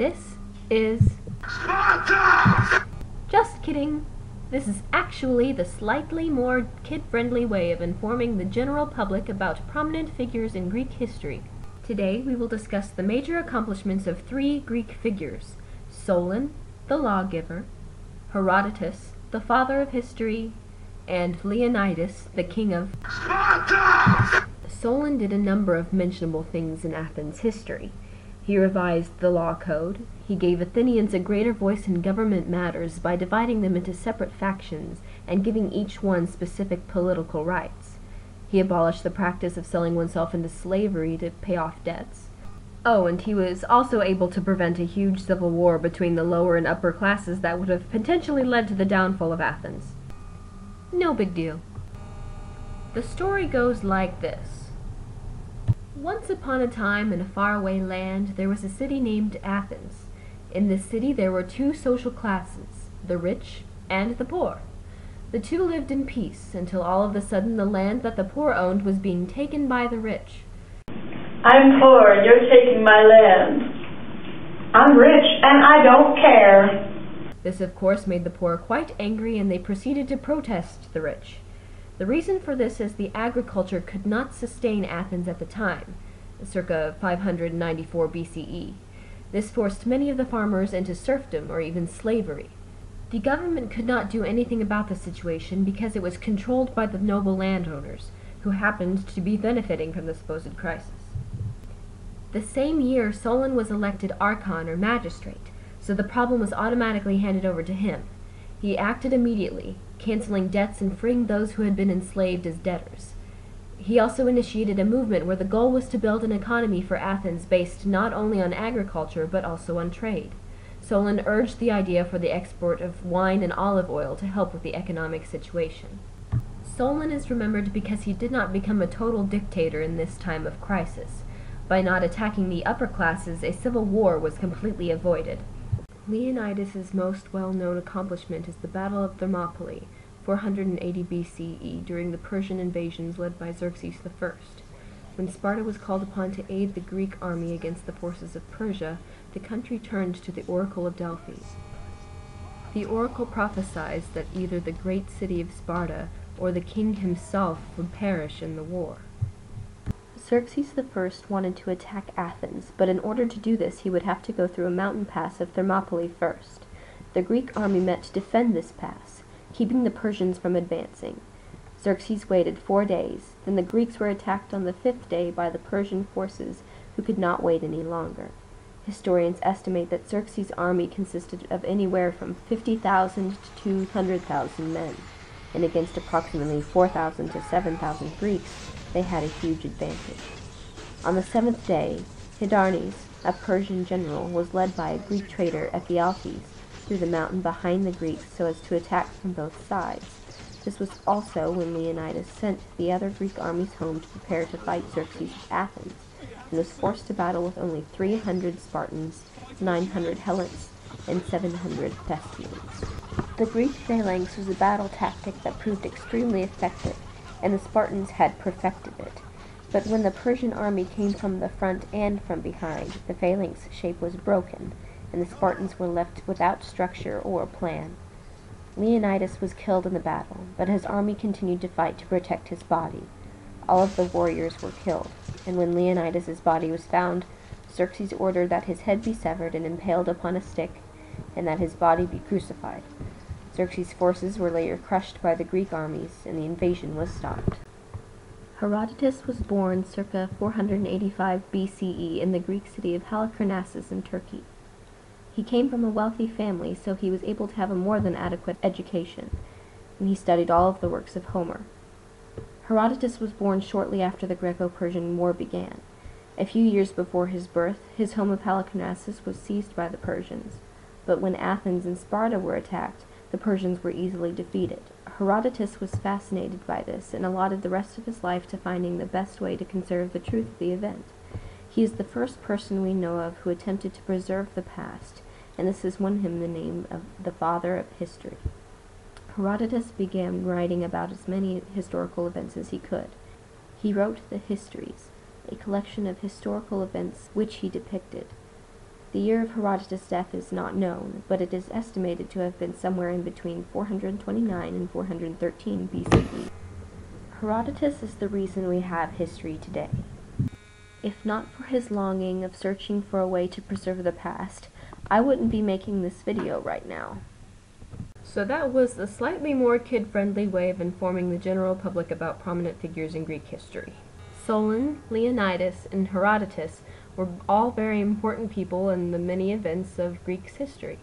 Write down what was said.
This is Sparta! Just kidding. This is actually the slightly more kid-friendly way of informing the general public about prominent figures in Greek history. Today we will discuss the major accomplishments of three Greek figures: Solon, the lawgiver; Herodotus, the father of history; and Leonidas, the king of Sparta! Solon did a number of mentionable things in Athens' history. He revised the law code. He gave Athenians a greater voice in government matters by dividing them into separate factions and giving each one specific political rights. He abolished the practice of selling oneself into slavery to pay off debts. Oh, and he was also able to prevent a huge civil war between the lower and upper classes that would have potentially led to the downfall of Athens. No big deal. The story goes like this. Once upon a time in a faraway land there was a city named Athens. In this city there were two social classes, the rich and the poor. The two lived in peace until all of a sudden the land that the poor owned was being taken by the rich. I'm poor and you're taking my land. I'm rich and I don't care. This of course made the poor quite angry, and they proceeded to protest the rich. The reason for this is the agriculture could not sustain Athens at the time, circa 594 BCE. This forced many of the farmers into serfdom or even slavery. The government could not do anything about the situation because it was controlled by the noble landowners, who happened to be benefiting from the supposed crisis. The same year Solon was elected archon or magistrate, so the problem was automatically handed over to him. He acted immediately, canceling debts and freeing those who had been enslaved as debtors. He also initiated a movement where the goal was to build an economy for Athens based not only on agriculture but also on trade. Solon urged the idea for the export of wine and olive oil to help with the economic situation. Solon is remembered because he did not become a total dictator in this time of crisis. By not attacking the upper classes, a civil war was completely avoided. Leonidas' most well-known accomplishment is the Battle of Thermopylae, 480 BCE, during the Persian invasions led by Xerxes I. When Sparta was called upon to aid the Greek army against the forces of Persia, the country turned to the Oracle of Delphi. The oracle prophesied that either the great city of Sparta or the king himself would perish in the war. Xerxes I wanted to attack Athens, but in order to do this he would have to go through a mountain pass of Thermopylae first. The Greek army met to defend this pass, keeping the Persians from advancing. Xerxes waited 4 days, then the Greeks were attacked on the 5th day by the Persian forces, who could not wait any longer. Historians estimate that Xerxes' army consisted of anywhere from 50,000 to 200,000 men, and against approximately 4,000 to 7,000 Greeks, they had a huge advantage. On the 7th day, Hydarnes, a Persian general, was led by a Greek traitor, Ephialtes, through the mountain behind the Greeks so as to attack from both sides. This was also when Leonidas sent the other Greek armies home to prepare to fight Xerxes at Athens, and was forced to battle with only 300 Spartans, 900 Helots, and 700 Thessalians. The Greek phalanx was a battle tactic that proved extremely effective, and the Spartans had perfected it. But when the Persian army came from the front and from behind, the phalanx shape was broken, and the Spartans were left without structure or plan. Leonidas was killed in the battle, but his army continued to fight to protect his body. All of the warriors were killed, and when Leonidas' body was found, Xerxes ordered that his head be severed and impaled upon a stick, and that his body be crucified. Xerxes' forces were later crushed by the Greek armies, and the invasion was stopped. Herodotus was born circa 485 BCE in the Greek city of Halicarnassus in Turkey. He came from a wealthy family, so he was able to have a more than adequate education, and he studied all of the works of Homer. Herodotus was born shortly after the Greco-Persian War began. A few years before his birth, his home of Halicarnassus was seized by the Persians, but when Athens and Sparta were attacked, the Persians were easily defeated. Herodotus was fascinated by this and allotted the rest of his life to finding the best way to conserve the truth of the event. He is the first person we know of who attempted to preserve the past, and this has won him the name of the father of history. Herodotus began writing about as many historical events as he could. He wrote the Histories, a collection of historical events which he depicted. The year of Herodotus' death is not known, but it is estimated to have been somewhere in between 429 and 413 BCE. Herodotus is the reason we have history today. If not for his longing of searching for a way to preserve the past, I wouldn't be making this video right now. So that was the slightly more kid-friendly way of informing the general public about prominent figures in Greek history. Solon, Leonidas, and Herodotus were all very important people in the many events of Greek history.